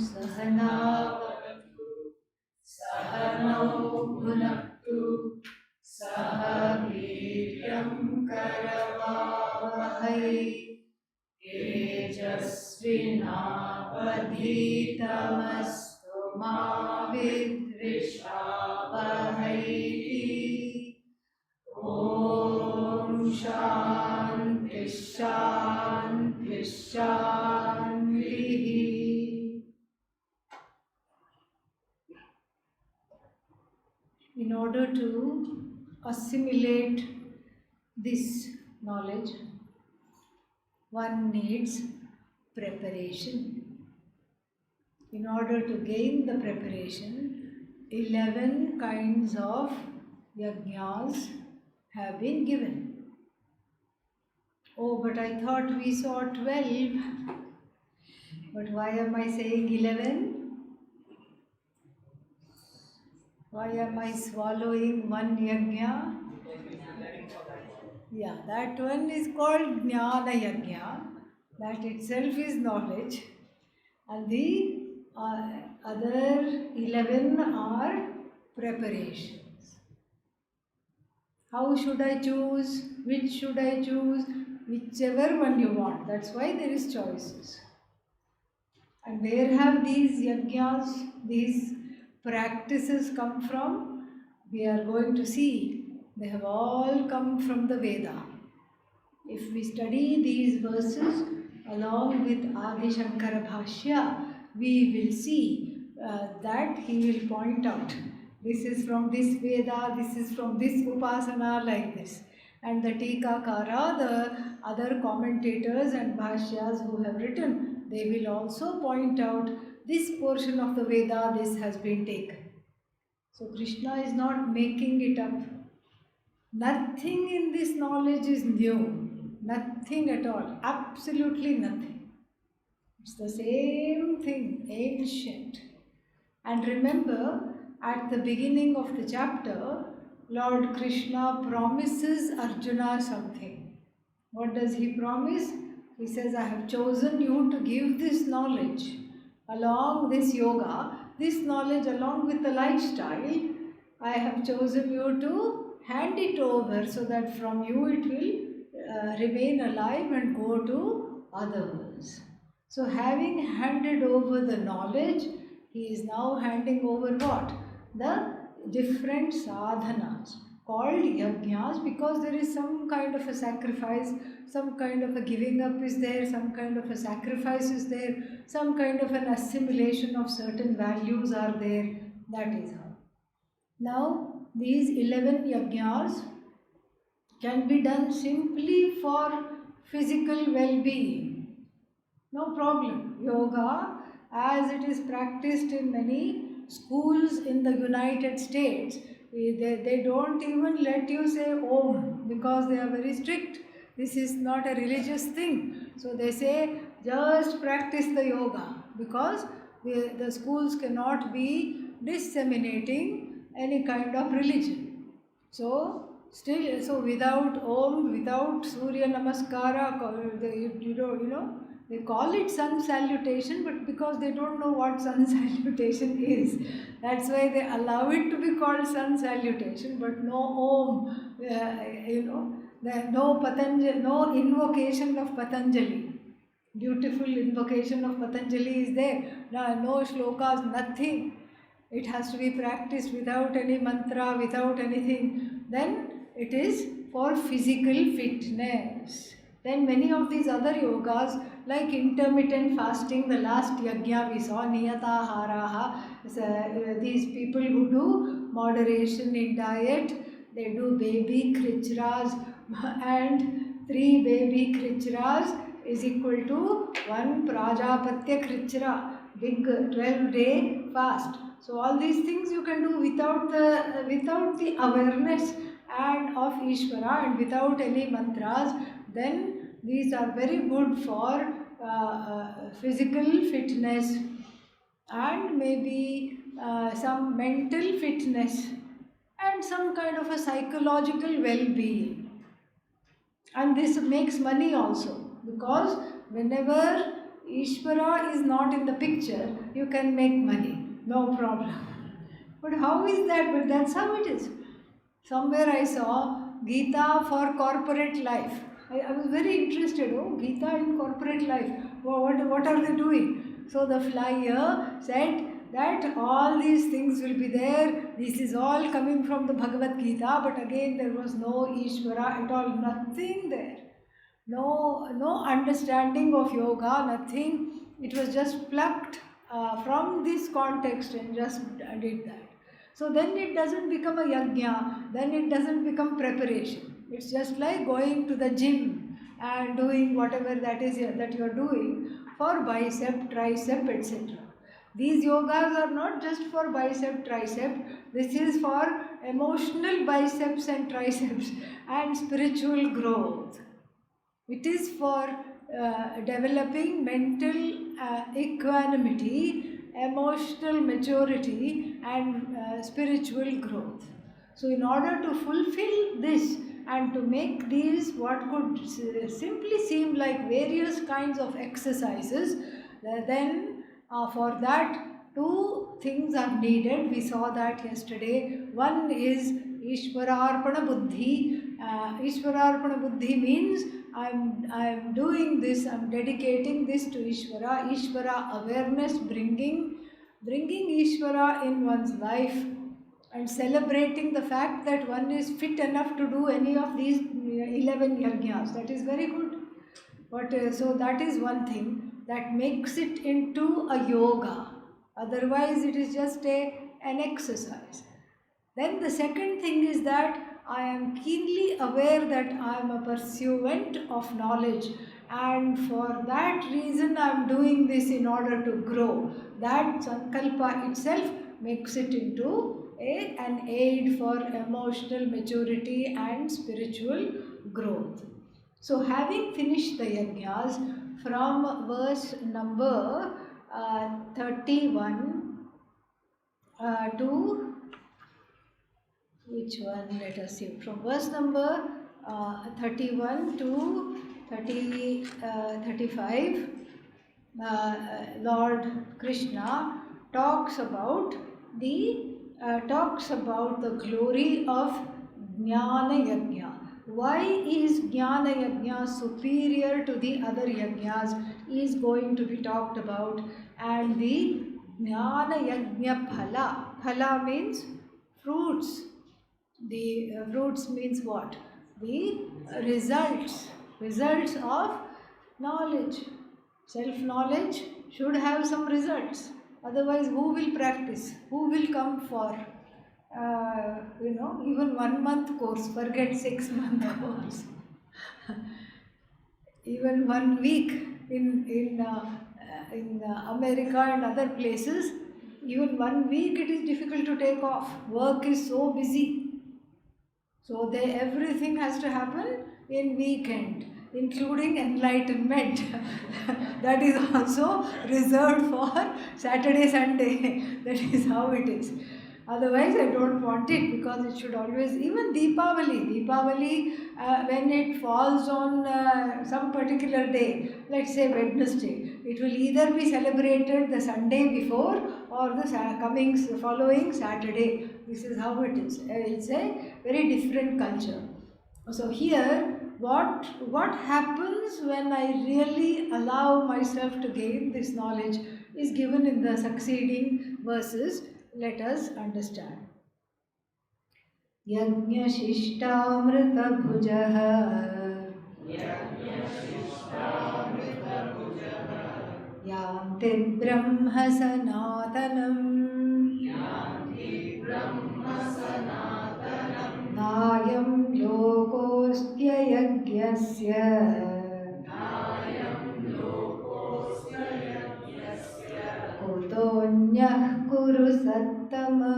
सहना भवतु सहनौ भुनक्तु सह वीर्यं करवावहै तेजस्विनावधीतमस्तु मा विद्विषावहै ॐ शान्ति शान्ति शान्तिः. In order to assimilate this knowledge, one needs preparation. In order to gain the preparation, 11 kinds of yajnas have been given. Oh, but I thought we saw 12. But why am I saying 11? Why am I swallowing one yajna? Yeah, that one is called Jnana Yajna. That itself is knowledge. And the other 11 are preparations. How should I choose? Which should I choose? Whichever one you want. That's why there is choices. And where have these yajnas, these practices come from? We are going to see. They have all come from the Veda. If we study these verses along with Adi Shankara Bhashya, we will see that he will point out this is from this Veda, this is from this Upasana, like this. And the Tikakara, the other commentators and Bhashyas who have written, they will also point out this portion of the Veda, this has been taken. So Krishna is not making it up. Nothing in this knowledge is new. Nothing at all. Absolutely nothing. It's the same thing, ancient. And remember, at the beginning of the chapter, Lord Krishna promises Arjuna something. What does he promise? He says, I have chosen you to give this knowledge along this yoga, this knowledge along with the lifestyle. I have chosen you to hand it over so that from you it will remain alive and go to others. So having handed over the knowledge, he is now handing over what? The different sadhanas called yajnas, because there is some kind of a sacrifice, some kind of a giving up is there, some kind of a sacrifice is there, some kind of an assimilation of certain values are there. That is how. Now, these 11 yajnas can be done simply for physical well-being. No problem. Yoga, as it is practiced in many schools in the United States, they don't even let you say Om because they are very strict. This is not a religious thing. So they say just practice the yoga, because the schools cannot be disseminating any kind of religion. So without Om, without Surya Namaskara, they call it sun salutation, but because they don't know what sun salutation is, that's why they allow it to be called sun salutation, but no Om, no Patanjali, no invocation of Patanjali. Beautiful invocation of Patanjali is there. No shlokas, nothing. It has to be practiced without any mantra, without anything. Then it is for physical fitness. Then many of these other yogas, like intermittent fasting, the last yajna we saw, niyataharaha, these people who do moderation in diet, they do baby krichras, and 3 baby krichras is equal to 1 prajapatya krichra, big 12-day fast. So all these things you can do without the awareness and of Ishvara and without any mantras. Then these are very good for physical fitness and maybe some mental fitness and some kind of a psychological well-being. And this makes money also, because whenever Ishvara is not in the picture, you can make money, no problem. But how is that? But that's how it is. Somewhere I saw Gita for corporate life. I was very interested. Oh, Gita in corporate life. What are they doing? So the flyer said that all these things will be there. This is all coming from the Bhagavad Gita, but again there was no Ishvara at all, nothing there. No understanding of yoga, nothing. It was just plucked from this context and just did that. So then it doesn't become a yajna, then it doesn't become preparation. It's just like going to the gym and doing whatever that is that you're doing for bicep, tricep, etc. These yogas are not just for bicep, tricep. This is for emotional biceps and triceps and spiritual growth. It is for developing mental equanimity, emotional maturity, and spiritual growth. So, in order to fulfill this and to make these what could simply seem like various kinds of exercises, then for that two things are needed. We saw that yesterday. One is Ishwararpana Buddhi. Ishwararpana Buddhi means I'm doing this, I'm dedicating this to Ishvara. Ishvara awareness, bringing Ishvara in one's life and celebrating the fact that one is fit enough to do any of these 11 yajnas. That is very good. But so that is one thing that makes it into a yoga. Otherwise, it is just an exercise. Then the second thing is that I am keenly aware that I am a pursuant of knowledge, and for that reason I am doing this in order to grow. That sankalpa itself makes it into an aid for emotional maturity and spiritual growth. So having finished the yajnas from verse number 31 to which one? Let us see. From verse number 31 to 35, Lord Krishna talks about the glory of Jnana Yajna. Why is Jnana Yajna superior to the other yajnas is going to be talked about, and the Jnana Yajna Phala. Phala means fruits. The fruits means what? The results of knowledge. Self-knowledge should have some results. Otherwise, who will practice? Who will come for, even 1 month course? Forget 6 month course. Even 1 week in America and other places, even 1 week it is difficult to take off. Work is so busy. So everything has to happen in weekend, including enlightenment. That is also reserved for Saturday, Sunday. That is how it is. Otherwise, I don't want it, because it should always, even Deepavali, when it falls on some particular day, let's say Wednesday, it will either be celebrated the Sunday before or the following Saturday. This is how it is. It's a very different culture. So here, what happens when I really allow myself to gain this knowledge is given in the succeeding verses. Let us understand. Yajñashishtamritabhujah Yanti Brahma Sanatanam Nayam Lokostya Yajñasya Kutonyah Kuru Sattama.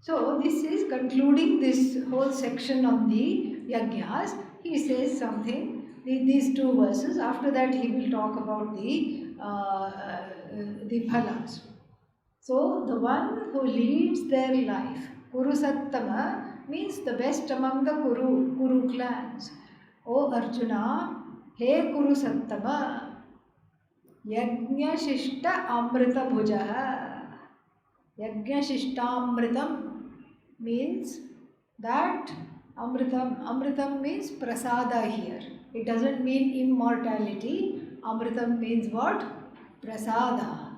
So this is concluding this whole section on the yajnas. He says something, these two verses. After that he will talk about the phalas. So the one who leads their life, Kuru Sattama, means the best among the Kuru clans. O Arjuna, He Kuru Sattama, Yajna Shishta Amrita Bhujaha. Yajna Shishtamritam means that Amritam means prasada here. It doesn't mean immortality. Amritam means what? Prasada.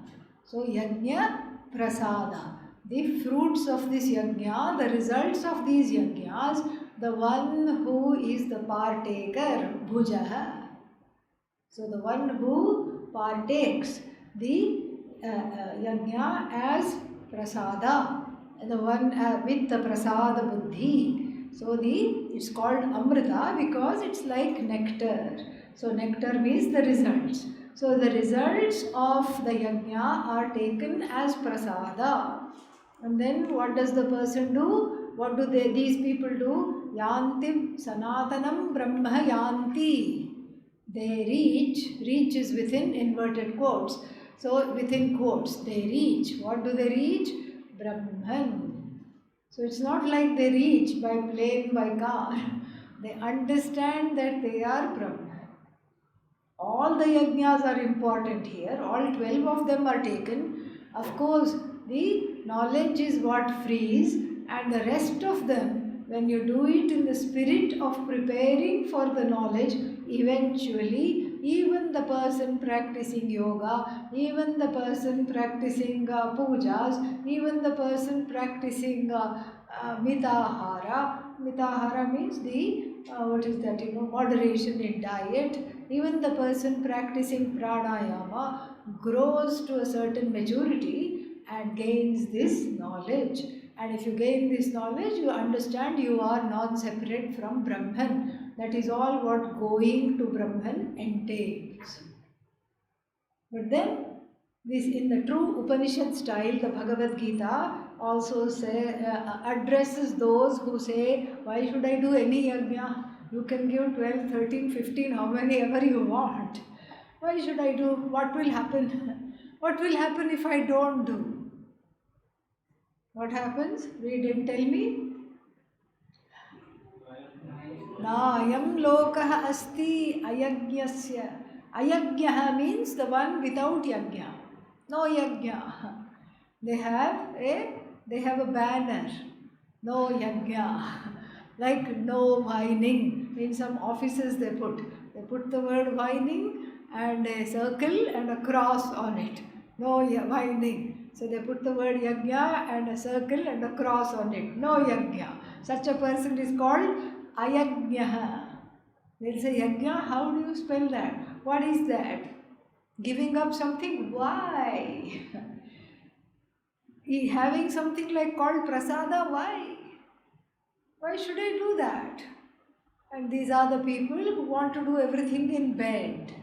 So yajna prasada. The fruits of this yajna, the results of these yajnas, the one who is the partaker, bhujaha. So the one who partakes the yajna as prasada, and the one with the prasada buddhi. So it's called amrita because it's like nectar. So nectar means the results. So the results of the yajna are taken as prasada. And then what does the person do? What do these people do? Yanti sanatanam brahma yanti. They reach is within inverted quotes. So within quotes, they reach. What do they reach? Brahman. So it's not like they reach by plane, by car. They understand that they are Brahman. All the yajnas are important here. All 12 of them are taken. Of course, the knowledge is what frees, and the rest of them, when you do it in the spirit of preparing for the knowledge, eventually, even the person practicing yoga, even the person practicing pujas, even the person practicing mitahara. Mitahara means moderation in diet. Even the person practicing pranayama grows to a certain maturity and gains this knowledge. And if you gain this knowledge, you understand you are not separate from Brahman. That is all what going to Brahman entails. But then, this in the true Upanishad style, the Bhagavad Gita also addresses those who say, why should I do any yajna? You can give 12, 13, 15, how many ever you want. Why should I do? What will happen? What will happen if I don't do? What happens? Read and tell me. Nayam lokah asti ayajnasya. Ayajna means the one without yajna. No yajna. They have a banner. No yajna. Like no whining. In some offices they put the word whining and a circle and a cross on it. No whining. So they put the word yajna and a circle and a cross on it. No yajna. Such a person is called ayajna. They'll say yajna, how do you spell that? What is that? Giving up something? Why? Having something like called prasada? Why? Why should I do that? And these are the people who want to do everything in bed.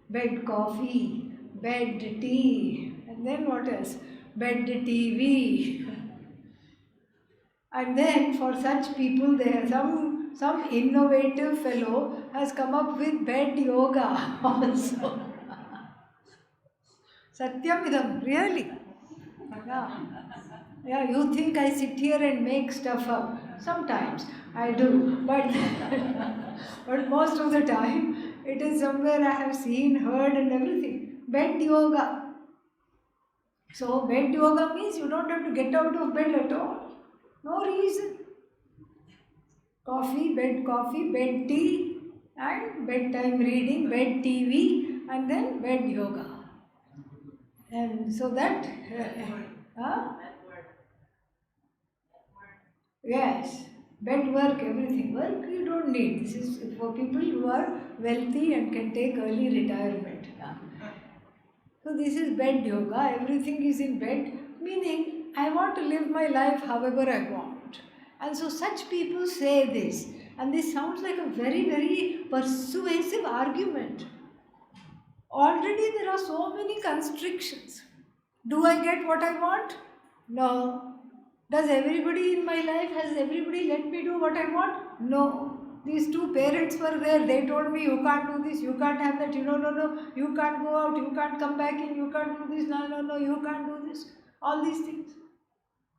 Bed coffee, bed tea, and then what else? Bed TV. And then for such people, there some innovative fellow has come up with bed yoga also. Satyamidam, really? Yeah, you think I sit here and make stuff up. Sometimes I do, but most of the time it is somewhere I have seen, heard and everything. Bed yoga. So bed yoga means you don't have to get out of bed at all. No reason. Coffee, bed tea and bedtime reading, bed TV and then bed yoga. And so that... Yes, bed work, everything. Work you don't need. This is for people who are wealthy and can take early retirement. So this is bed yoga. Everything is in bed, meaning I want to live my life however I want. And so such people say this. And this sounds like a very, very persuasive argument. Already there are so many constrictions. Do I get what I want? No. Does everybody in my life, has everybody let me do what I want? No. These two parents were there, they told me, you can't do this, you can't have that, no, you can't go out, you can't come back in, you can't do this, no, you can't do this. All these things.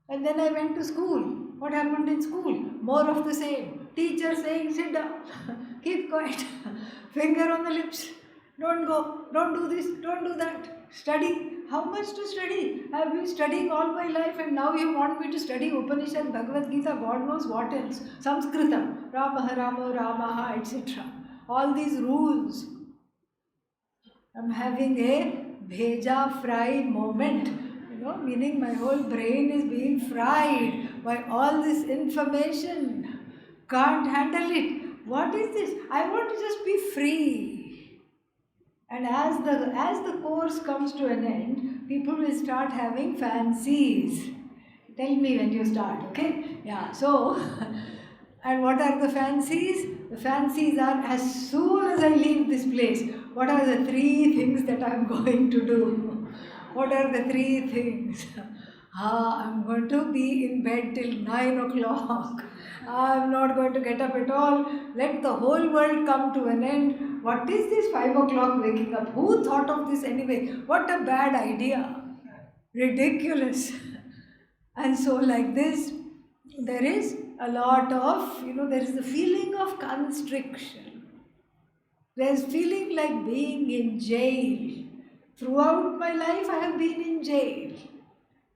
And then I went to school. What happened in school? More of the same. Teacher saying, sit down, keep quiet, finger on the lips, don't go, don't do this, don't do that. Study. How much to study? I have been studying all my life and now you want me to study Upanishad, Bhagavad Gita, God knows what else. Samskrita, Ramaha, Ramo, Ramaha, etc. All these rules. I'm having a bheja fry moment, meaning my whole brain is being fried by all this information. Can't handle it. What is this? I want to just be free. And as the course comes to an end, people will start having fancies. Tell me when you start, okay? Yeah, so, and what are the fancies? The fancies are, as soon as I leave this place, what are the 3 things that I am going to do? What are the 3 things? I'm going to be in bed till 9 o'clock. I'm not going to get up at all. Let the whole world come to an end. What is this 5 o'clock waking up? Who thought of this anyway? What a bad idea. Ridiculous. And so like this, there is a lot of, there is the feeling of constriction. There is feeling like being in jail. Throughout my life I have been in jail.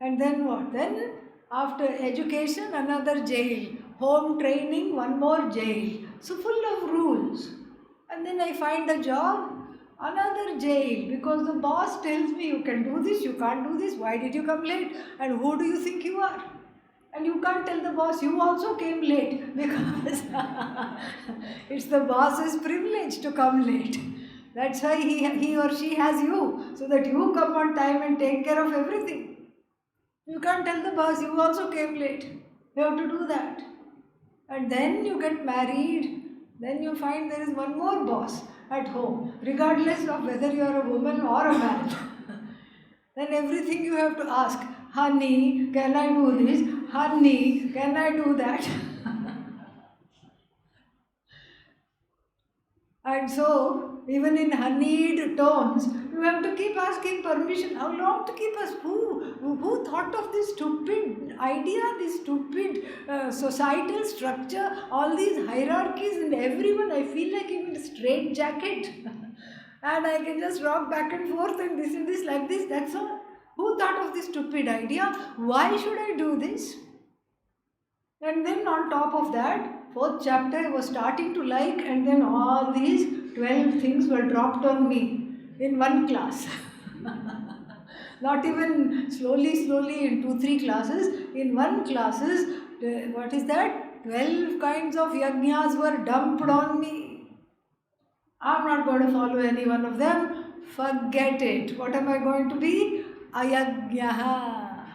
And then what? Then after education, another jail. Home training, one more jail. So full of rules. And then I find a job, another jail, because the boss tells me you can do this, you can't do this, why did you come late? And who do you think you are? And you can't tell the boss you also came late, because it's the boss's privilege to come late. That's why he or she has you, so that you come on time and take care of everything. You can't tell the boss you also came late. You have to do that. And then you get married, then you find there is one more boss at home, regardless of whether you are a woman or a man. Then everything you have to ask, honey, can I do this? Honey, can I do that? And so, even in honeyed tones, you have to keep asking permission. How long to keep us? Who thought of this stupid idea, this stupid societal structure, all these hierarchies, and everyone, I feel like I'm in a straight jacket. And I can just rock back and forth and this like this, that's all. Who thought of this stupid idea? Why should I do this? And then on top of that, 4th chapter I was starting to like, and then all these 12 things were dropped on me in one class. Not even slowly in 2-3 classes. In one classes, what is that? 12 kinds of yajnas were dumped on me. I'm not going to follow any one of them. Forget it. What am I going to be? Ayagyaha.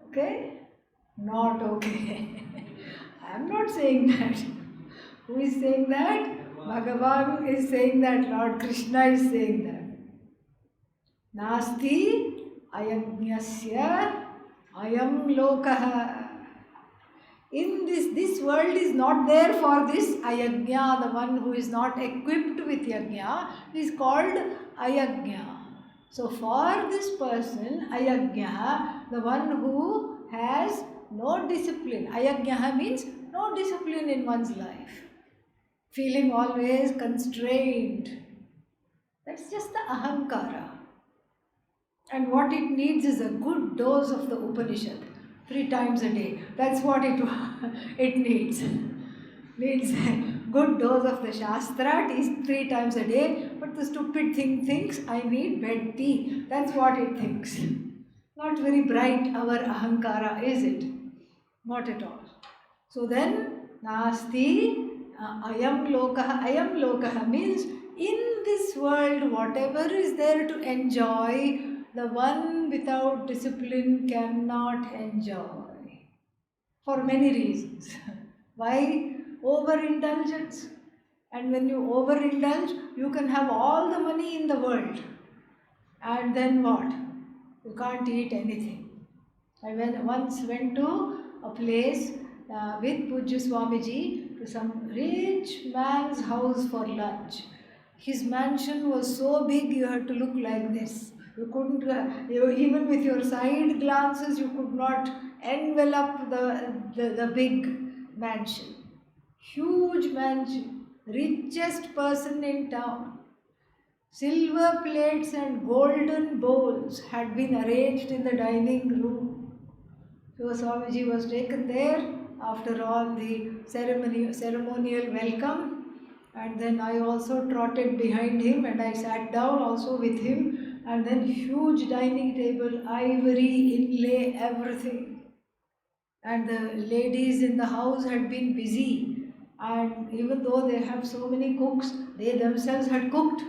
Okay? Not okay. I am not saying that. Who is saying that? Bhagavan is saying that. Lord Krishna is saying that. Nasti ayajnasya ayam lokaha. In this world is not there for this ayajna, the one who is not equipped with yajna, is called ayajna. So for this person, ayajna, the one who has no discipline. Ayajna means no discipline in one's life. Feeling always constrained. That's just the ahankara. And what it needs is a good dose of the Upanishad. 3 times a day. That's what it needs. Needs a good dose of the Shastra. It is 3 times a day. But the stupid thing thinks, I need bed tea. That's what it thinks. Not very bright our ahankara, is it? Not at all. So then, nasti ayam lokaha. Ayam lokaha means in this world, whatever is there to enjoy, the one without discipline cannot enjoy. For many reasons. Why? Overindulgence. And when you overindulge, you can have all the money in the world. And then what? You can't eat anything. I once went to a place with Pujya Swamiji to some rich man's house for lunch. His mansion was so big you had to look like this. You couldn't, even with your side glances, you could not envelop the big mansion. Huge mansion, richest person in town. Silver plates and golden bowls had been arranged in the dining room. So Swamiji was taken there after all the ceremonial welcome, and then I also trotted behind him and I sat down also with him, and then huge dining table, ivory, inlay, everything. And the ladies in the house had been busy, and even though they have so many cooks, they themselves had cooked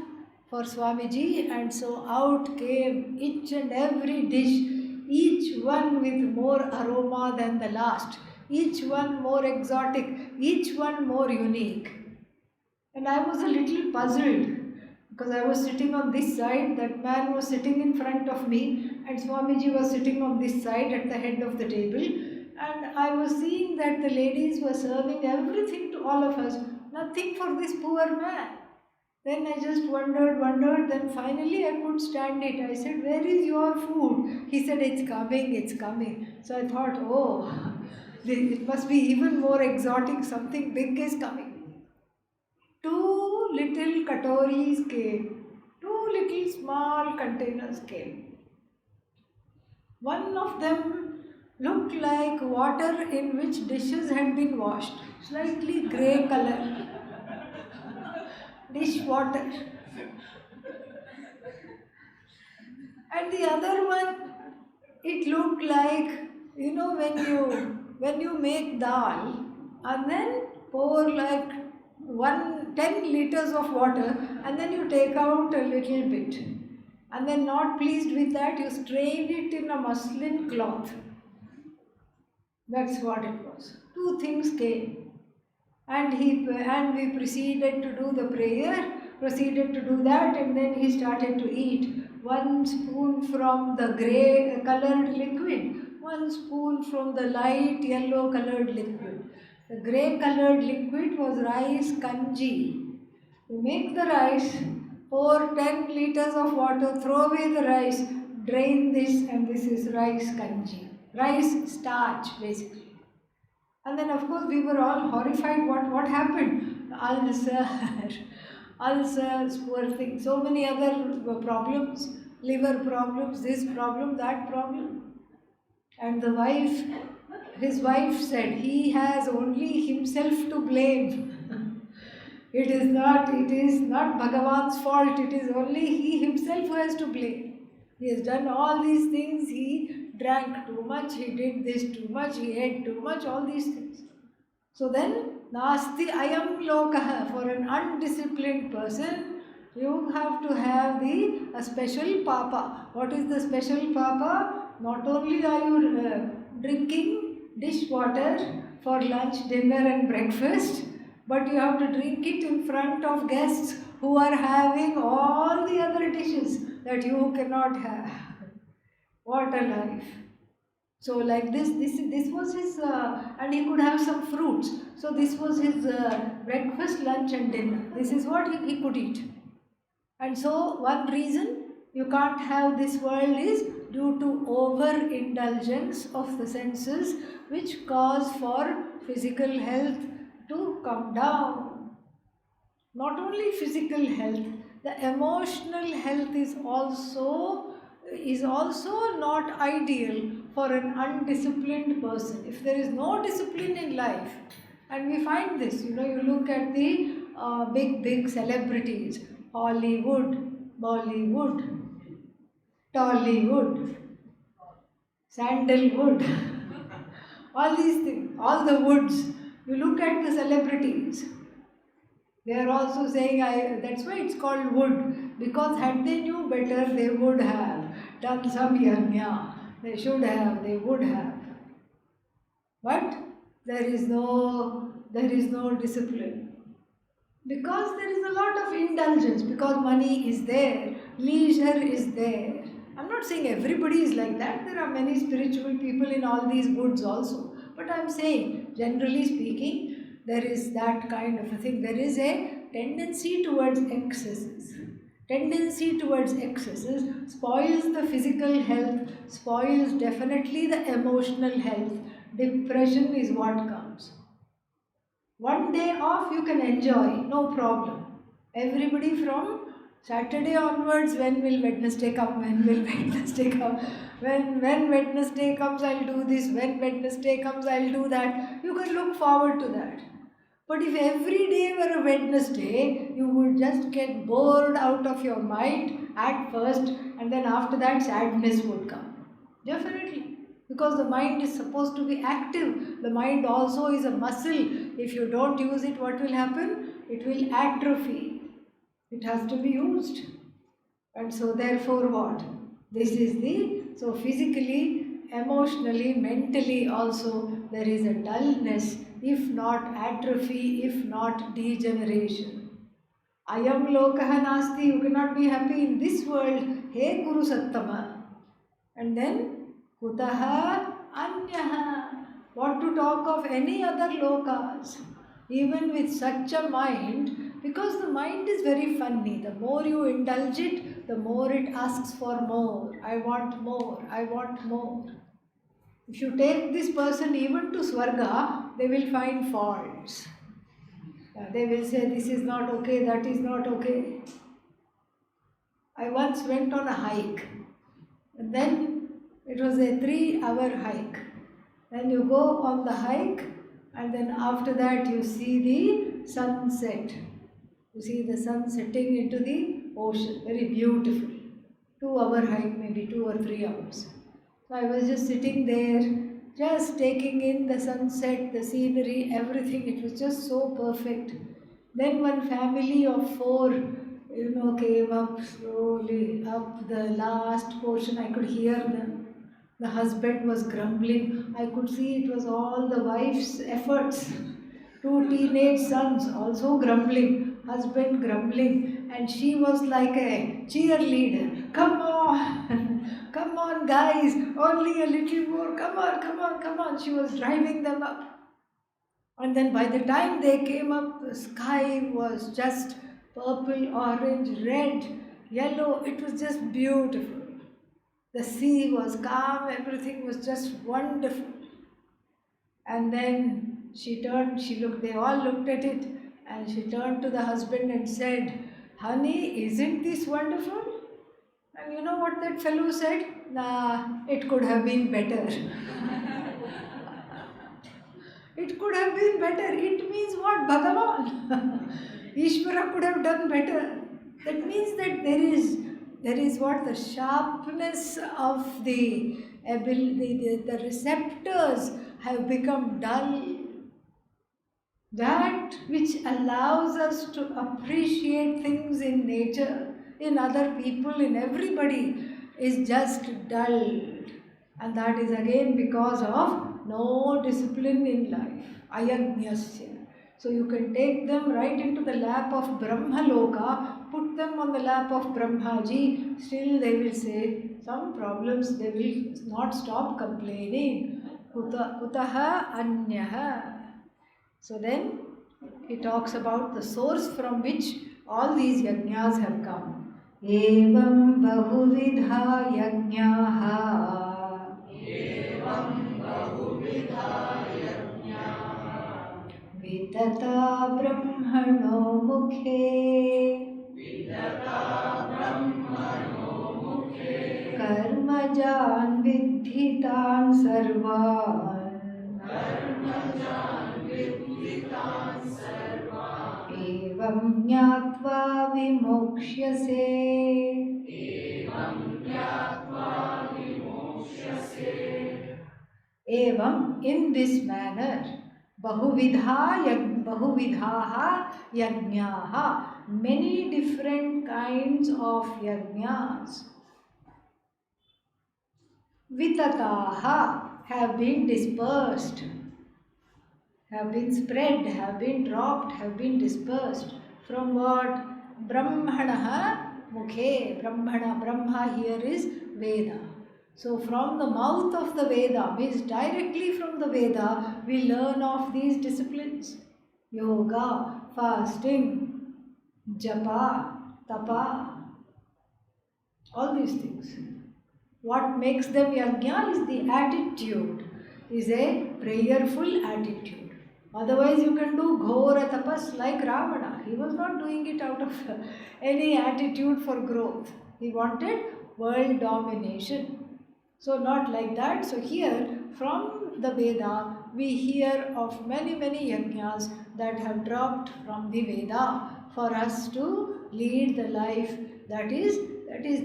for Swamiji, and so out came each and every dish, each one with more aroma than the last, each one more exotic, each one more unique. And I was a little puzzled because I was sitting on this side, that man was sitting in front of me, and Swamiji was sitting on this side at the head of the table. And I was seeing that the ladies were serving everything to all of us, nothing for this poor man. Then I just wondered, then finally I could stand it. I said, "Where is your food?" He said, "It's coming, it's coming." So I thought, oh, it must be even more exotic, something big is coming. Two little katoris came, two little small containers came. One of them looked like water in which dishes had been washed, slightly grey color, dish water. And the other one, it looked like, when you make dal and then pour like 10 liters of water, and then you take out a little bit, and then not pleased with that, you strain it in a muslin cloth. That's what it was. Two things came, and we proceeded to do the prayer, proceeded to do that, and then he started to eat. One spoon from the grey colored liquid, one spoon from the light yellow colored liquid. The grey colored liquid was rice kanji. You make the rice, pour 10 liters of water, throw away the rice, drain this, and this is rice kanji. Rice starch, basically. And then, of course, we were all horrified. What happened? Ulcer, ulcers, poor thing. So many other problems, liver problems, this problem, that problem. And his wife said, he has only himself to blame. It is not Bhagavan's fault. It is only he himself who has to blame. He has done all these things. He drank too much. He did this too much. He ate too much. All these things. So then, nasti ayam lokaha. For an undisciplined person, you have to have a special papa. What is the special papa? Not only are you drinking dishwater for lunch, dinner and breakfast, but you have to drink it in front of guests who are having all the other dishes that you cannot have. What a life. So like this was his, and he could have some fruits. So this was his breakfast, lunch and dinner. This is what he could eat. And so one reason you can't have this world is due to overindulgence of the senses, which cause for physical health to come down. Not only physical health, the emotional health is also not ideal for an undisciplined person. If there is no discipline in life, and we find this, you look at the big celebrities, Hollywood, Bollywood, Tollywood, Sandalwood, all these things, all the woods. You look at the celebrities. They are also saying, that's why it's called wood, because had they knew better, they would have done some yajna. They should have, they would have. But there is no discipline. Because there is a lot of indulgence, because money is there, leisure is there. I'm not saying everybody is like that. There are many spiritual people in all these woods also. But I'm saying, generally speaking, there is that kind of a thing. There is a tendency towards excesses. Tendency towards excesses spoils the physical health, spoils definitely the emotional health. Depression is what comes. One day off you can enjoy, no problem. Everybody from Saturday onwards, when will Wednesday come? When will Wednesday come? When Wednesday comes, I'll do this. When Wednesday comes, I'll do that. You can look forward to that. But if every day were a Wednesday, you would just get bored out of your mind at first, and then after that, sadness would come. Definitely. Because the mind is supposed to be active. The mind also is a muscle. If you don't use it, what will happen? It will atrophy. It has to be used. And so, therefore, what? This is the, so physically, emotionally, mentally also, there is a dullness, if not atrophy, if not degeneration. Ayam lokaha nasti, you cannot be happy in this world. Hey Guru Sattama. And then, kutaha anyaha. What to talk of any other lokas? Even with such a mind, because the mind is very funny. The more you indulge it, the more it asks for more. I want more. I want more. If you take this person even to Swarga, they will find faults. They will say, this is not okay, that is not okay. I once went on a hike, and then it was a 3-hour hike. Then you go on the hike, and then after that you see the sunset. You see the sun setting into the ocean. Very beautiful. 2-hour hike, maybe 2 or 3 hours. So I was just sitting there, just taking in the sunset, the scenery, everything. It was just so perfect. Then one family of 4, came up slowly up the last portion. I could hear them. The husband was grumbling. I could see it was all the wife's efforts. 2 teenage sons also grumbling, husband grumbling, and she was like a cheerleader. Come on, come on, guys, only a little more, come on, come on, come on. She was driving them up. And then by the time they came up, the sky was just purple, orange, red, yellow. It was just beautiful. The sea was calm, everything was just wonderful. And then she turned, they all looked at it, and she turned to the husband and said, honey, isn't this wonderful? And you know what that fellow said? Nah, it could have been better. It could have been better. It means what? Bhagavan. Ishvara could have done better. That means that there is what? The sharpness of the ability, the receptors have become dull. That which allows us to appreciate things in nature, in other people, in everybody, is just dulled. And that is again because of no discipline in life. Ayagnyasya. So you can take them right into the lap of Brahmaloka, put them on the lap of Brahmaji, still they will say some problems, they will not stop complaining. Kutaha anyaha. So then he talks about the source from which all these yajnas have come. Evam bahuvidha yajnaha. Evam bahuvidha yajnaha. Vidata brahmano mukhe. Vidata brahmano mukhe. Karmajan vidhitan sarvan. Karmajan एवं ज्ञात्वा विमोक्ष्यसे. एवं ज्ञात्वा विमोक्ष्यसे. Evam, in this manner, bahuvidhaha yajnaha, many different kinds of yajnas. Vitataha, have been dispersed, have been spread, have been dropped, have been dispersed. From what? Brahmanaha mukhe. Brahma here is Veda. So from the mouth of the Veda, means directly from the Veda, we learn of these disciplines. Yoga, fasting, japa, tapa, all these things. What makes them yajna is the attitude, is a prayerful attitude. Otherwise, you can do ghora tapas like Ravana. He was not doing it out of any attitude for growth. He wanted world domination. So, not like that. So, here from the Veda, we hear of many, many yajnas that have dropped from the Veda for us to lead the life that is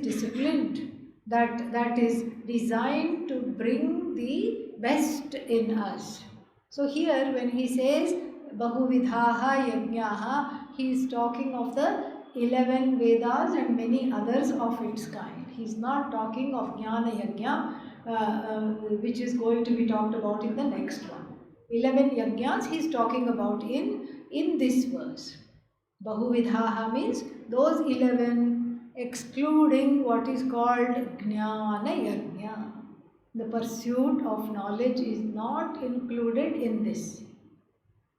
disciplined, that is designed to bring the best in us. So here when he says Bahuvidhaha Yajnaha, he is talking of the 11 Vedas and many others of its kind. He is not talking of Jnana Yajna, which is going to be talked about in the next one. 11 Yajnas he is talking about in this verse. Bahuvidhaha means those 11 excluding what is called Jnana Yajna. The pursuit of knowledge is not included in this.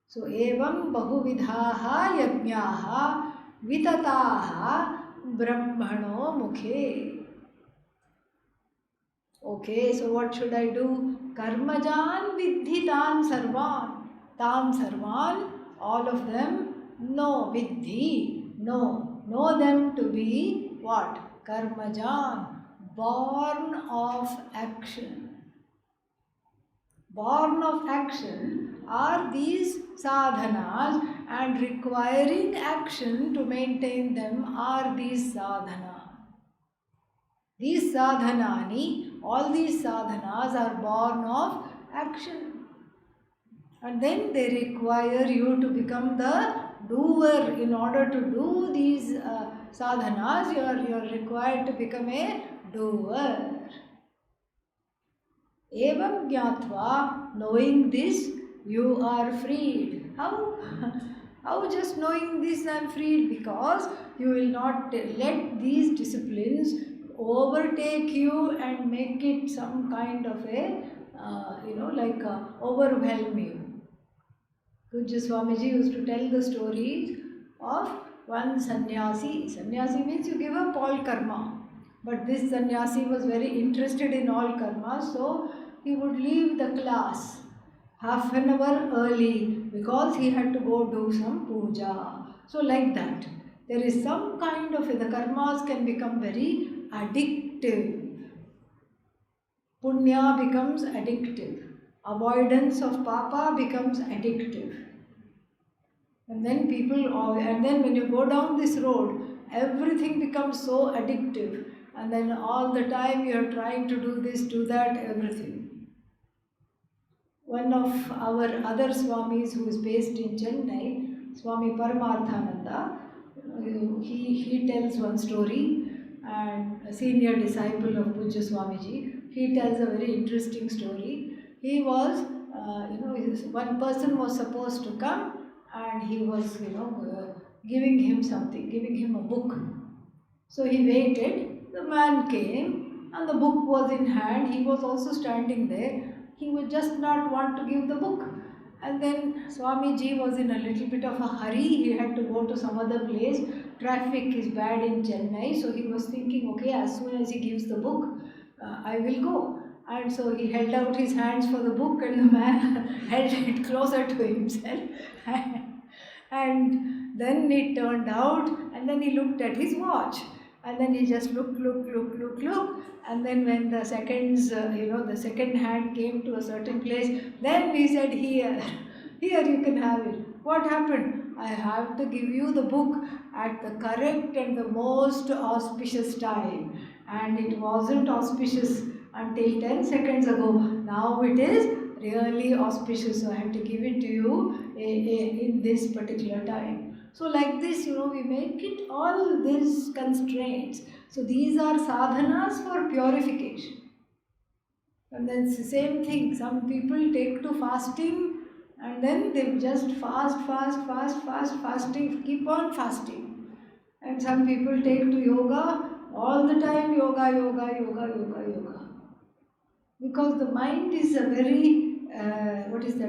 So, evam bahuvidhaha yajnaha vitataha brahmano mukhe. Okay, so what should I do? Karmajan vidhi tan sarvan. Tan sarvan, all of them, no, vidhi, no. Know them to be what? Karmajan, born of action. Born of action are these sadhanas, and requiring action to maintain them are these sadhanas. These sadhanani, all these sadhanas are born of action. And then they require you to become the doer. In order to do these sadhanas, you are required to become a doer. Evam jnatva, knowing this, you are freed. How? How just knowing this I am freed? Because you will not let these disciplines overtake you and make it some kind of a, overwhelm you. Pujya Swamiji used to tell the stories of one sannyasi. Sannyasi means you give up all karma. But this sannyasi was very interested in all karma, so he would leave the class half an hour early because he had to go do some puja. So like that, there is some kind of, the karmas can become very addictive. Punya becomes addictive. Avoidance of papa becomes addictive. And then when you go down this road, everything becomes so addictive. And then all the time you are trying to do this, do that, everything. One of our other Swamis who is based in Chennai, Swami Paramarthananda, he tells one story, and a senior disciple of Pujya Swamiji, he tells a very interesting story. He was, one person was supposed to come and he was, giving him something, giving him a book. So he waited, the man came and the book was in hand, he was also standing there. He would just not want to give the book. And then Swamiji was in a little bit of a hurry, he had to go to some other place. Traffic is bad in Chennai, so he was thinking, okay, as soon as he gives the book, I will go. And so he held out his hands for the book and the man held it closer to himself. And then it turned out, and then he looked at his watch. And then he just looked, and then when the seconds, the second hand came to a certain place, then he said, here you can have it. What happened? I have to give you the book at the correct and the most auspicious time. And it wasn't auspicious until 10 seconds ago. Now it is really auspicious, so I have to give it to you in this particular time. So like this, we make it all these constraints. So these are sadhanas for purification. And then it's the same thing. Some people take to fasting and then they just fasting, keep on fasting. And some people take to yoga, all the time yoga. Because the mind is a very,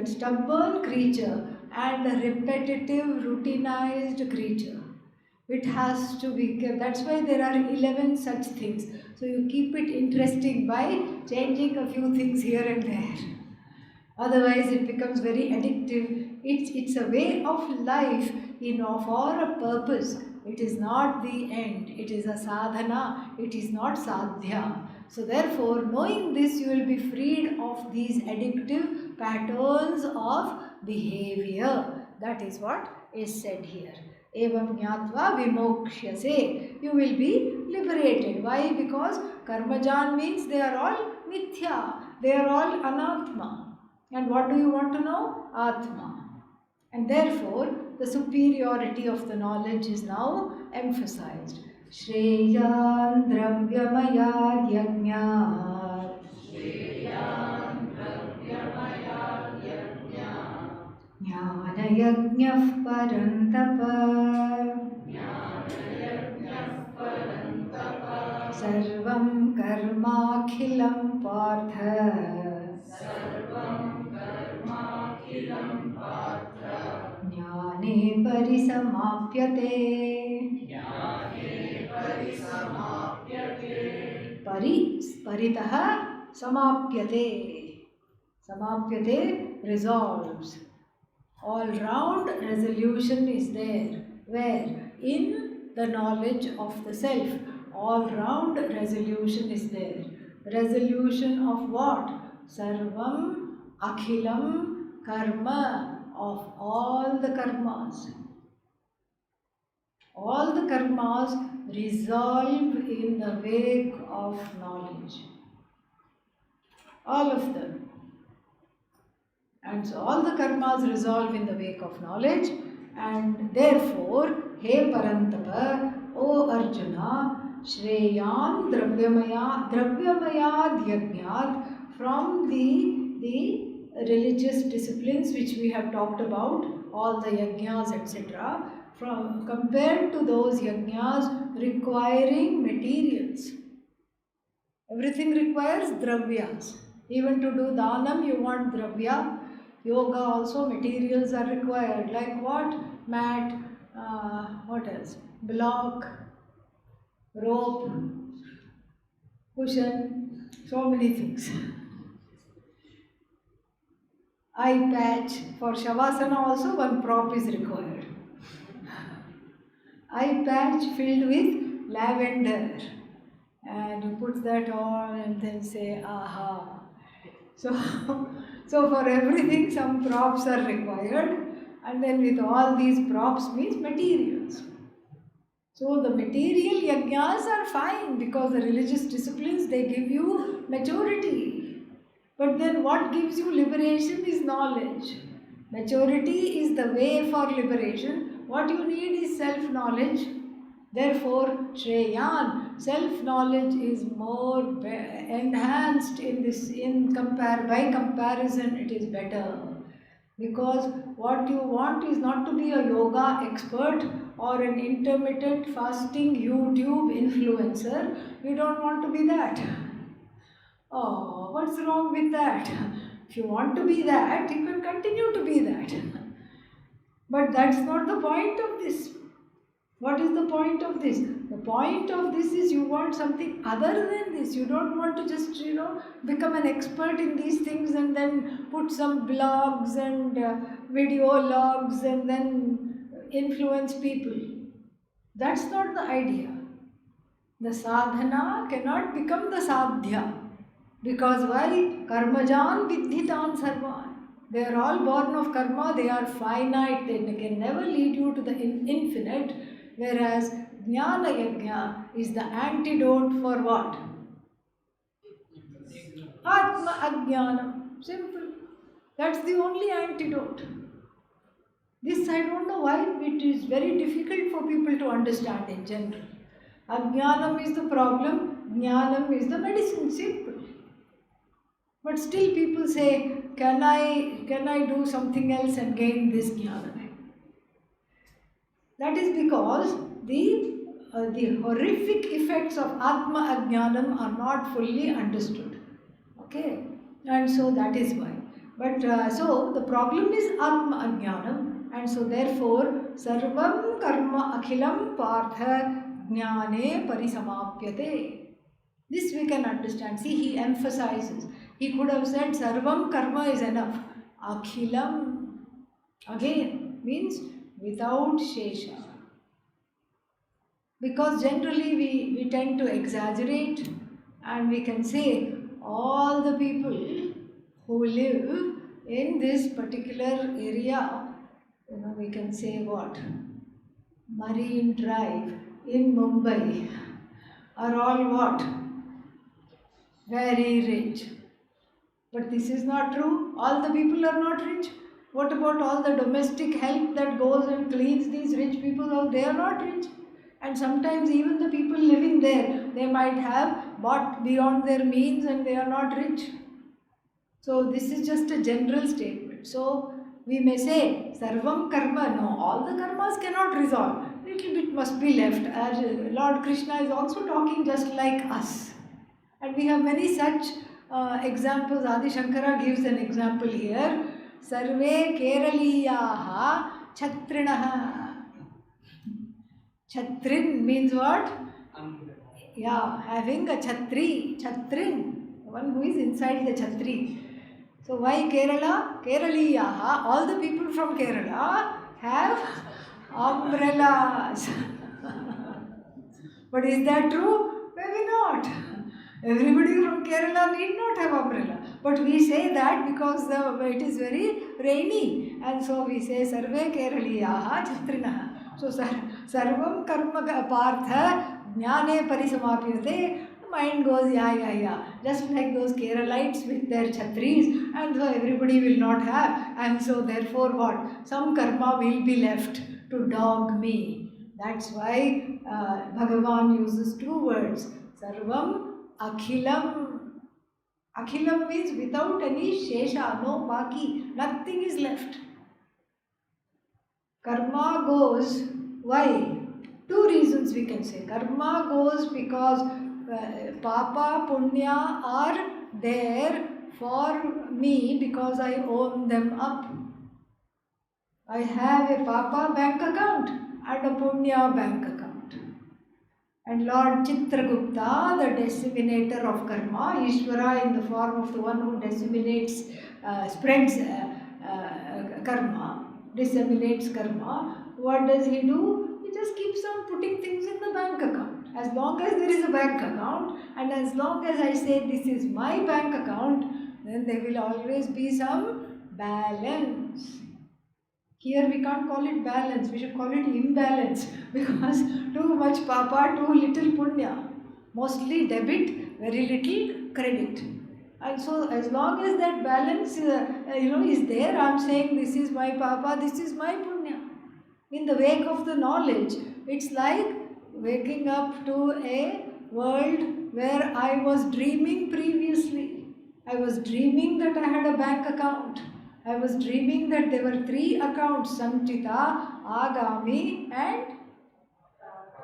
stubborn creature and a repetitive, routinized creature. It has to be kept. That's why there are 11 such things. So you keep it interesting by changing a few things here and there. Otherwise, it becomes very addictive. It's a way of life for a purpose. It is not the end. It is a sadhana. It is not sadhya. So therefore, knowing this, you will be freed of these addictive patterns of behavior. That is what is said here. Evam jnatva vimokshase. You will be liberated. Why? Because karmajan means they are all mithya. They are all anatma. And what do you want to know? Atma. And therefore, the superiority of the knowledge is now emphasized. Shreyan dravyamayad yajnat. Jnana yajnah parantapa. Sarvam karmakhilam partha. Jnane parisamaapyate. Paritaha samapyate. Samapyate resolves. All round resolution is there. Where? In the knowledge of the self. All round resolution is there. Resolution of what? Sarvam akhilam karma. Of all the karmas. All the karmas resolve in the wake of knowledge. All of them. And so all the karmas resolve in the wake of knowledge, and therefore, He Parantapa, O Arjuna, Shreyan Dravyamayad Yajnat, from the religious disciplines which we have talked about, all the yajnas, etc., from compared to those yajnas requiring materials. Everything requires dravyas. Even to do dhanam, you want dravya. Yoga also, materials are required. Like what? Mat, what else? Block, rope, cushion, so many things. Eye patch. For Shavasana also one prop is required. Eye patch filled with lavender. And you put that on and then say, aha. So for everything some props are required, and then with all these props means materials. So the material yajnas are fine because the religious disciplines, they give you maturity. But then what gives you liberation is knowledge. Maturity is the way for liberation. What you need is self-knowledge. Therefore, Shreyan, self-knowledge is more enhanced by comparison, it is better. Because what you want is not to be a yoga expert or an intermittent fasting YouTube influencer. You don't want to be that. Oh, what's wrong with that? If you want to be that, you can continue to be that. But that's not the point of this. What is the point of this? The point of this is you want something other than this. You don't want to just, become an expert in these things and then put some blogs and video logs and then influence people. That's not the idea. The sadhana cannot become the sadhya. Because why? Karmajan vidhitan sarvan. They are all born of karma, they are finite, they can never lead you to the infinite. Whereas Jnana Yajna is the antidote for what? Atma Ajnanam. Simple. That's the only antidote. This I don't know why it is very difficult for people to understand in general. Ajnanam is the problem, Jnanam is the medicine. Simple. But still people say, can I do something else and gain this jnana? That is because the horrific effects of Atma Ajnanam are not fully understood. Okay? And so that is why. But so the problem is Atma Ajnanam, and so therefore Sarvam Karma Akhilam Partha Jnane Parisamapyate. This we can understand. See, he emphasizes. He could have said Sarvam Karma is enough. Akhilam. Again, means without Shesha. Because generally we tend to exaggerate and we can say all the people who live in this particular area, we can say what? Marine Drive in Mumbai are all what? Very rich. But this is not true. All the people are not rich. What about all the domestic help that goes and cleans these rich people? Oh, they are not rich. And sometimes even the people living there, they might have bought beyond their means and they are not rich. So this is just a general statement. So we may say, Sarvam karma, no, all the karmas cannot resolve. Little bit must be left. As Lord Krishna is also talking just like us. And we have many such examples. Adi Shankara gives an example here. Sarve Keraliyaha Chatrinaha. Chatrin means what? Yeah, having a chhatri, chatrin, one who is inside the chhatri. So why Kerala? Keraliyaha, all the people from Kerala have umbrellas. But is that true? Maybe not. Everybody from Kerala need not have umbrella. But we say that because it is very rainy. And so we say Sarve Keraliyaha Chatrinaha. So Sarvam Karma Partha Jnane Parisamapyate. Mind goes, yeah. Just like those Keralites with their chhatris. And so everybody will not have. And so therefore what? Some karma will be left to dog me. That's why Bhagavan uses two words. Sarvam Akhilam. Akhilam means without any shesha, no baki, nothing is left. Karma goes, why? Two reasons we can say. Karma goes because Papa, Punya are there for me because I own them up. I have a Papa bank account and a Punya bank account. And Lord Chitragupta, the disseminator of karma, Ishvara in the form of the one who disseminates, spreads karma, disseminates karma, what does he do? He just keeps on putting things in the bank account. As long as there is a bank account and as long as I say this is my bank account, then there will always be some balance. Here we can't call it balance, we should call it imbalance because too much papa, too little punya. Mostly debit, very little credit. And so as long as that balance is there, I am saying this is my papa, this is my punya. In the wake of the knowledge, it's like waking up to a world where I was dreaming previously. I was dreaming that I had a bank account. I was dreaming that there were three accounts, Sanchita, Agami and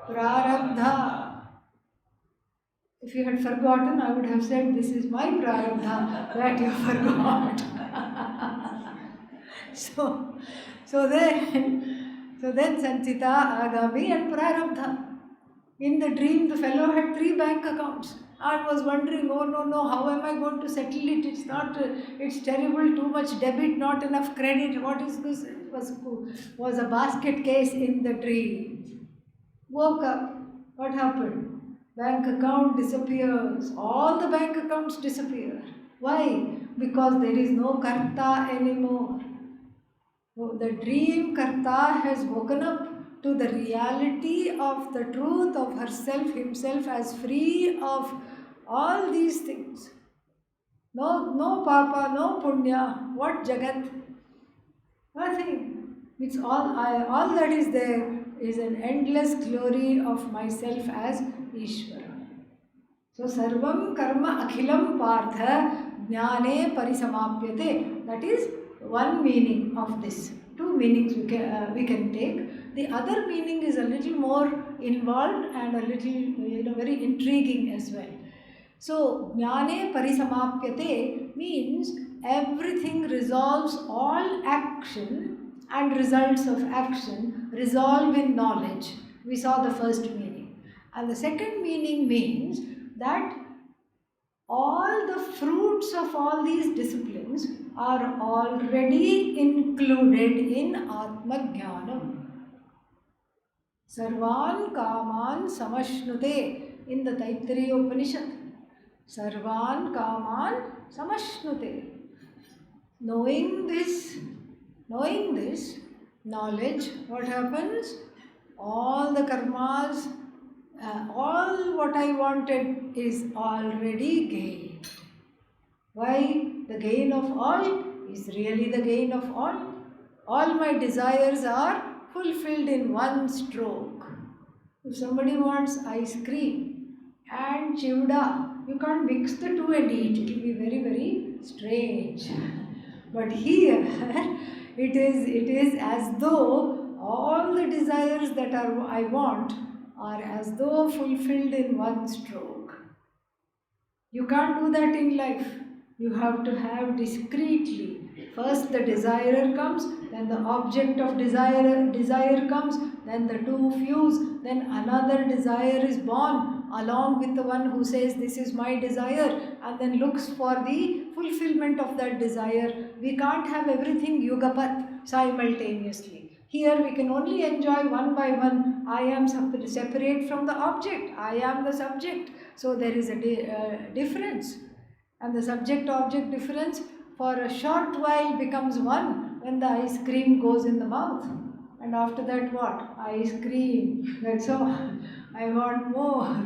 Prarabdha. If you had forgotten, I would have said, this is my Prarabdha that you forgot. so then Sanchita, Agami and Prarabdha. In the dream, the fellow had three bank accounts. I was wondering, oh no, how am I going to settle it? It's not, it's terrible, too much debit, not enough credit. What is this? It was a basket case in the dream. Woke up, what happened? Bank account disappears. All the bank accounts disappear. Why? Because there is no karta anymore. The dream karta has woken up to the reality of the truth of herself, himself as free of all these things. No papa, no punya. What jagat? Nothing. It's all that is there is an endless glory of myself as Ishvara. So sarvam karma akhilam partha jnane parisamapyate. That is one meaning of this. Two meanings we can take. The other meaning is a little more involved and a little very intriguing as well. So jnane parisamapyate means everything resolves, all action and results of action resolve in knowledge. We saw the first meaning. And the second meaning means that all the fruits of all these disciplines are already included in Atma Jnanam. Sarvan Kaman Samashnute in the Taittiriya Upanishad. Sarvan Kaman Samashnute. Knowing this knowledge, what happens? All the karmas, all what I wanted is already gained. Why? The gain of all is really the gain of all. All my desires are fulfilled in one stroke. If somebody wants ice cream and chivda, you can't mix the two and eat. It will be very, very strange. But here, it is as though all the desires that I want are as though fulfilled in one stroke. You can't do that in life. You have to have discreetly. First the desirer comes, then the object of desire comes, then the two fuse, then another desire is born along with the one who says this is my desire and then looks for the fulfillment of that desire. We can't have everything yugapat simultaneously. Here we can only enjoy one by one. I am separate from the object. I am the subject. So there is a difference. And the subject-object difference for a short while becomes one when the ice cream goes in the mouth. And after that what? Ice cream. That's all. I want more.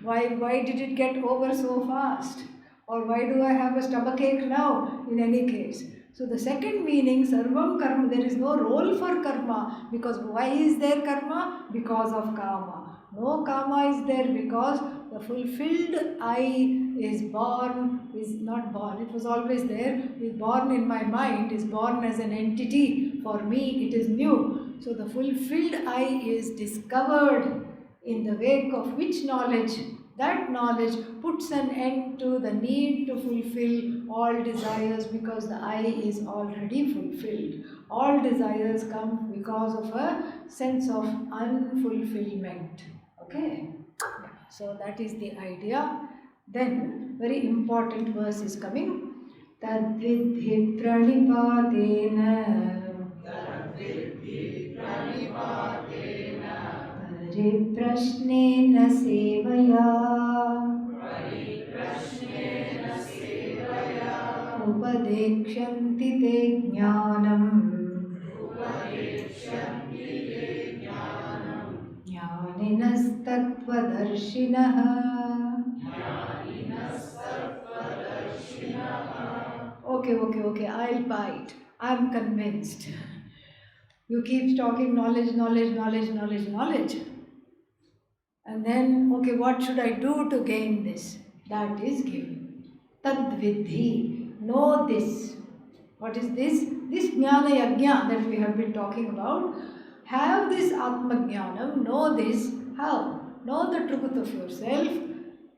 Why did it get over so fast? Or why do I have a stomachache now? In any case. So the second meaning, sarvam karma, there is no role for karma. Because why is there karma? Because of kama. No kama is there because the fulfilled I is born, is not born, it was always there, is born in my mind, is born as an entity. For me, it is new. So the fulfilled I is discovered in the wake of which knowledge? That knowledge puts an end to the need to fulfill all desires because the I is already fulfilled. All desires come because of a sense of unfulfillment. Okay? So that is the idea. Then, very important verse is coming. Tadvidhi pranipadena Pariprashnena sevaya Upadekshanti te jnanam Jnaninas-tattvadarshinaha. Okay, I'll buy it. I'm convinced. You keep talking knowledge. And then, okay, what should I do to gain this? That is given. Tadvidhi. Know this. What is this? This jnana yajna that we have been talking about. Have this Atma Jnanam, know this. How? Know the truth of yourself.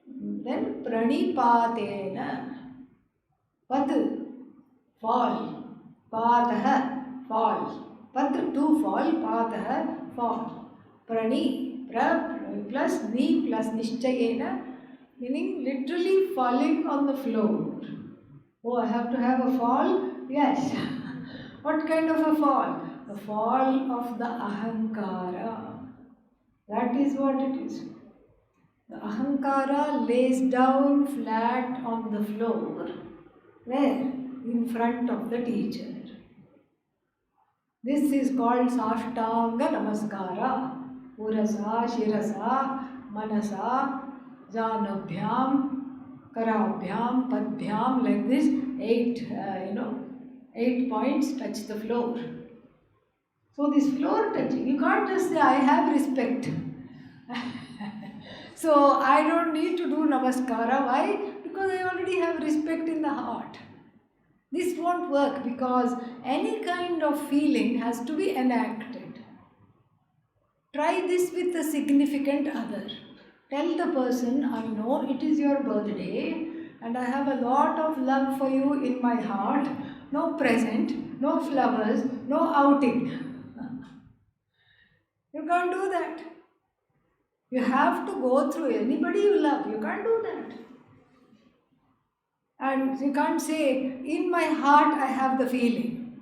Then pranipatena. Pad, fall. Pataha, fall. Pad, to fall. Pataha, fall. Prani, plus ni plus nishchayena, meaning literally falling on the floor. Oh, I have to have a fall? Yes. What kind of a fall? The fall of the ahankara. That is what it is. The ahankara lays down flat on the floor. Where? In front of the teacher. This is called Sashtanga Namaskara. Urasa, Shirasa, Manasa, Janubhyam, Karabhyam, Padbhyam, like this, 8 points touch the floor. So this floor touching, you can't just say, I have respect. So I don't need to do namaskara. Why? Because I already have respect in the heart. This won't work because any kind of feeling has to be enacted. Try this with a significant other. Tell the person, I know it is your birthday and I have a lot of love for you in my heart. No present, no flowers, no outing. You can't do that. You have to go through anybody you love. You can't do that. And you can't say, in my heart I have the feeling.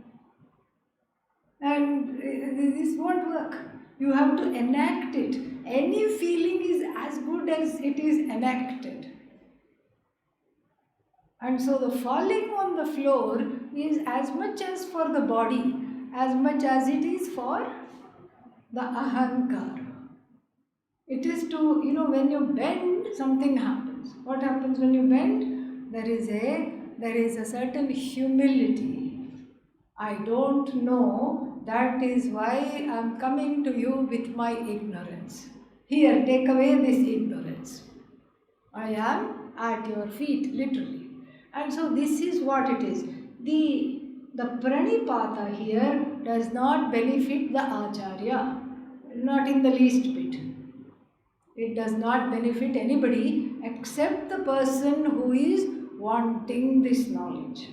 And this won't work. You have to enact it. Any feeling is as good as it is enacted. And so the falling on the floor is as much as for the body, as much as it is for the ahankara. It is to, when you bend, something happens. What happens when you bend? There is a certain humility. I don't know, that is why I am coming to you with my ignorance. Here, take away this ignorance. I am at your feet, literally. And so this is what it is. The pranipata here does not benefit the acharya, not in the least bit. It does not benefit anybody except the person who is wanting this knowledge.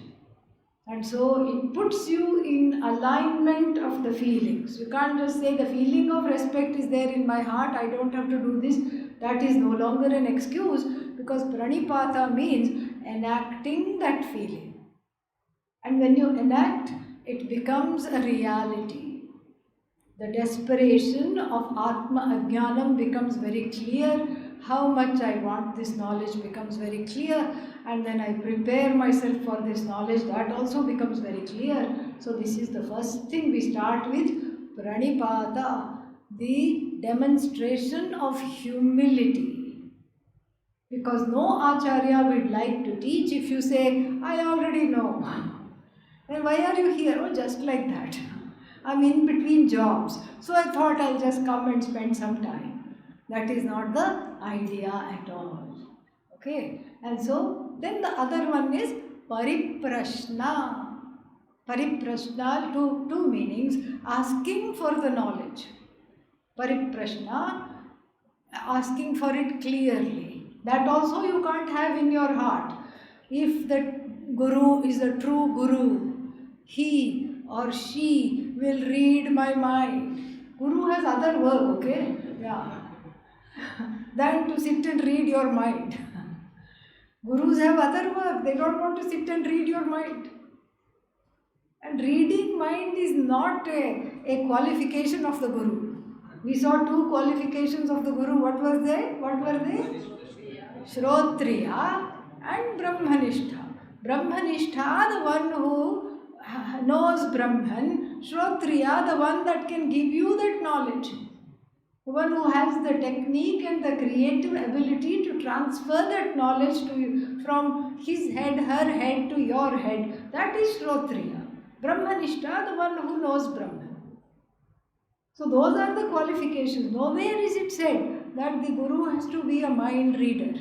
And so it puts you in alignment of the feelings. You can't just say the feeling of respect is there in my heart, I don't have to do this. That is no longer an excuse, because pranipata means enacting that feeling. And when you enact, it becomes a reality. The desperation of Atma Ajnanam becomes very clear. How much I want this knowledge becomes very clear. And then I prepare myself for this knowledge, that also becomes very clear. So this is the first thing we start with, pranipata, the demonstration of humility. Because no acharya would like to teach if you say, I already know. Then why are you here? Oh, just like that. I'm in between jobs, so I thought I'll just come and spend some time. That is not the idea at all. Okay, and so then the other one is pariprashna. Pariprashna, two meanings, asking for the knowledge. Pariprashna, asking for it clearly. That also you can't have in your heart. If the Guru is a true Guru, he or she will read my mind. Guru has other work, okay? Yeah. Than to sit and read your mind. Gurus have other work. They don't want to sit and read your mind. And reading mind is not a qualification of the Guru. We saw two qualifications of the Guru. What were they? Shrotriya and Brahmanishtha. Brahmanishtha, the one who knows Brahman. Shrotriya, the one that can give you that knowledge. The one who has the technique and the creative ability to transfer that knowledge to you from his head, her head to your head. That is Shrotriya. Brahmanishtha, the one who knows Brahman. So those are the qualifications. Nowhere is it said that the Guru has to be a mind reader.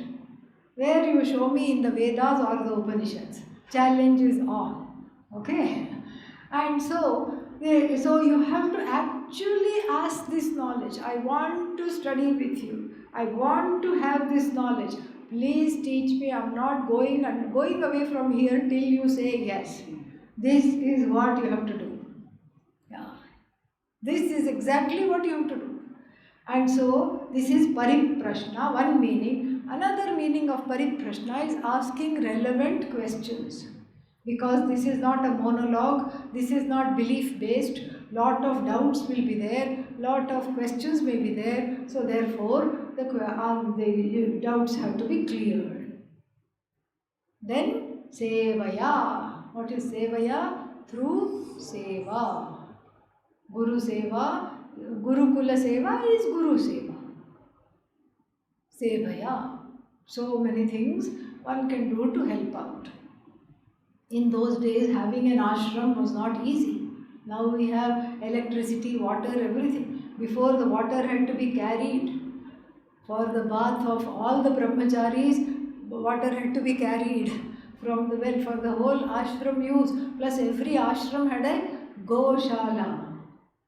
Where you show me in the Vedas or the Upanishads. Challenge is on. Okay? And so you have to actually ask this knowledge. I want to study with you. I want to have this knowledge. Please teach me. I'm not going away from here till you say yes. This is what you have to do. Yeah. This is exactly what you have to do. And so this is pariprashna, one meaning. Another meaning of pariprashna is asking relevant questions. Because this is not a monologue, this is not belief based, lot of doubts will be there, lot of questions may be there, so therefore the doubts have to be cleared. Then sevaya. What is sevaya? Through seva. Guru seva, Gurukula seva is Guru seva. Sevaya. So many things one can do to help out. In those days, having an ashram was not easy. Now we have electricity, water, everything. Before, the water had to be carried. For the bath of all the brahmacharis, water had to be carried from the well for the whole ashram use. Plus every ashram had a goshala.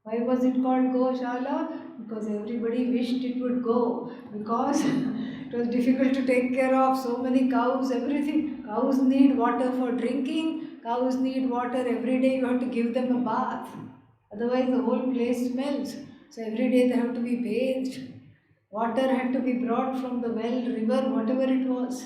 Why was it called goshala? Because everybody wished it would go. Because it was difficult to take care of, so many cows, everything. Cows need water for drinking, cows need water every day, you have to give them a bath. Otherwise the whole place smells. So every day they have to be bathed. Water had to be brought from the well, river, whatever it was.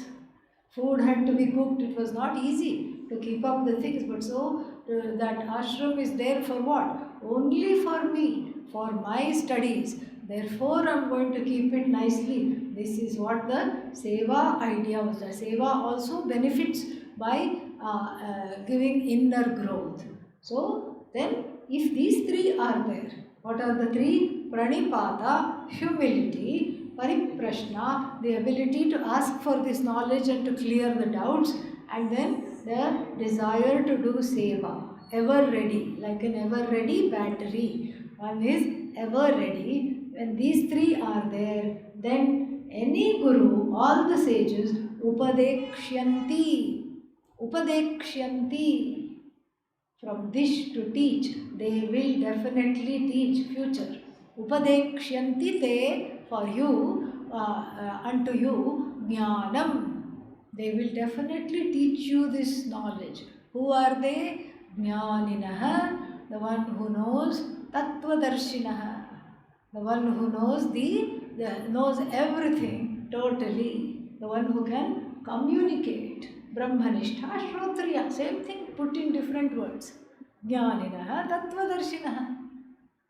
Food had to be cooked. It was not easy to keep up the things. But so that ashram is there for what? Only for me, for my studies. Therefore, I am going to keep it nicely. This is what the seva idea was. The seva also benefits by giving inner growth. So, then if these three are there, what are the three? Pranipada, humility, pariprashna, the ability to ask for this knowledge and to clear the doubts, and then the desire to do seva, ever ready, like an ever ready battery. One is ever ready. When these three are there, then any guru, all the sages, upadekshanti, upadekshanti, from this to teach, they will definitely teach future. Upadekshanti te, for you, unto you, jnanam. They will definitely teach you this knowledge. Who are they? Jnaninaha, the one who knows, tattvadarshinaha, the one who knows knows everything totally, the one who can communicate. Brahmanishtha, Shrotriya, same thing put in different words. Jnaninaha, Tattvadarshinaha.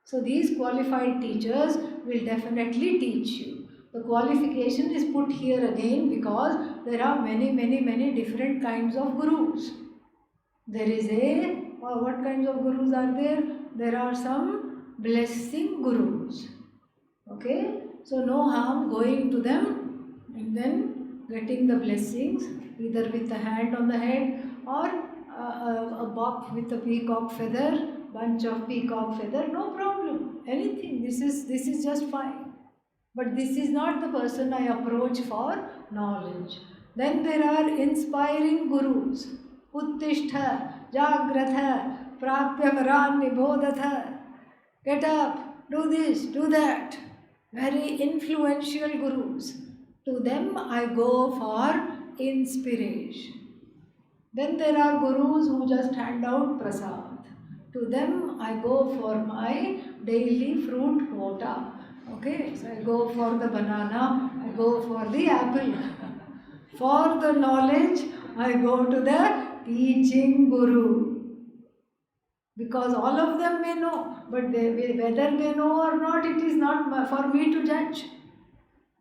So these qualified teachers will definitely teach you. The qualification is put here again because there are many different kinds of gurus. There is what kinds of gurus are there? There are some blessing gurus. Okay? So no harm going to them and then getting the blessings, either with a hand on the head or a box with a peacock feather, bunch of peacock feather, no problem. Anything. This is just fine. But this is not the person I approach for knowledge. Then there are inspiring gurus. Uttishtha, Jagratha, Prapya Varan Nibodhatha. Get up, do this, do that. Very influential gurus. To them I go for inspiration. Then there are gurus who just hand out prasad. To them I go for my daily fruit quota. Okay, so I go for the banana, I go for the apple. For the knowledge, I go to the teaching guru. Because all of them may know, but whether they know or not, it is not for me to judge.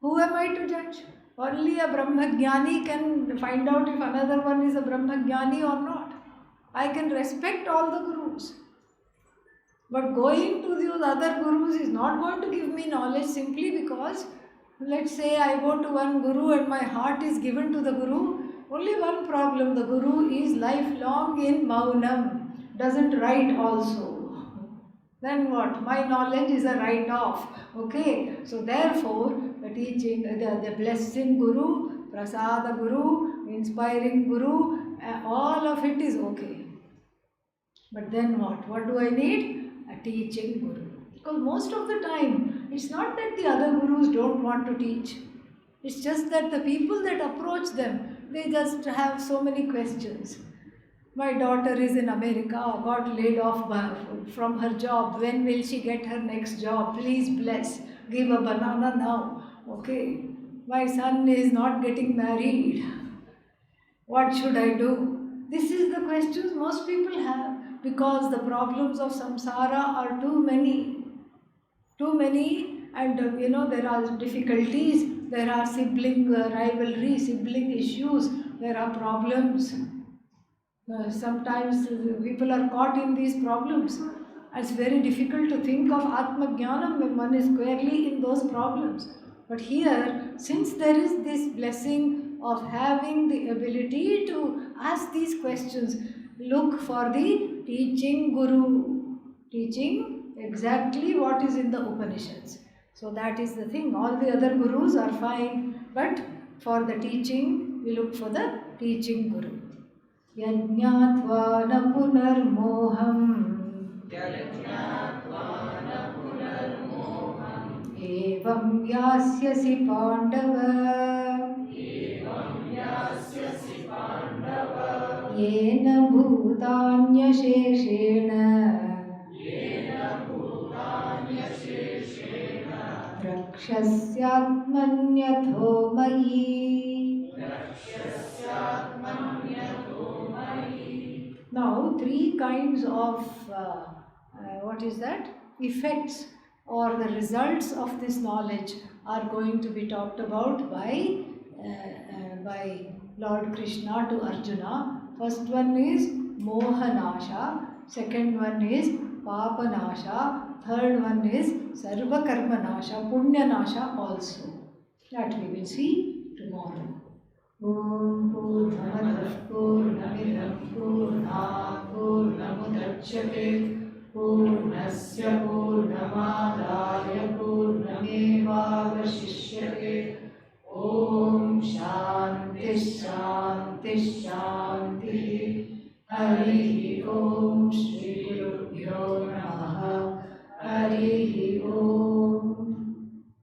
Who am I to judge? Only a Brahmagyani can find out if another one is a Brahmagyani or not. I can respect all the gurus. But going to those other gurus is not going to give me knowledge simply because, let's say I go to one guru and my heart is given to the guru. Only one problem, the guru is lifelong in Maunam, doesn't write also. Then what? My knowledge is a write-off. Okay, so therefore the teaching, the blessing guru, prasada guru, inspiring guru, all of it is okay. But then what? What do I need? A teaching guru. Because most of the time, it's not that the other gurus don't want to teach. It's just that the people that approach them, they just have so many questions. My daughter is in America, got laid off from her job. When will she get her next job? Please bless. Give a banana now. Okay. My son is not getting married. What should I do? This is the questions most people have because the problems of samsara are too many. Too many, and there are difficulties, there are sibling rivalry, sibling issues, there are problems. Sometimes people are caught in these problems. It's very difficult to think of Atma Jnanam when one is squarely in those problems. But here, since there is this blessing of having the ability to ask these questions, look for the teaching guru, teaching exactly what is in the Upanishads. So that is the thing. All the other gurus are fine, but for the teaching, we look for the teaching guru. यज्ञात्वा न पुनर्मोहम् एवं यास्यसि पाण्डव येन भूतान्यशेषेण रक्षस्यात्मन्यथो मयि three kinds of what is that? Effects or the results of this knowledge are going to be talked about by Lord Krishna to Arjuna. First one is Mohanasha, second one is Papanasha, third one is Sarva Karmanasha, Punyanasha also. That we will see tomorrow. Om Purnamadah Purnamidam Purnat Purnamudachyate Purnasya Purnamadaya Purnamevavashishyate. Om Shanti Shanti Shanti. Hari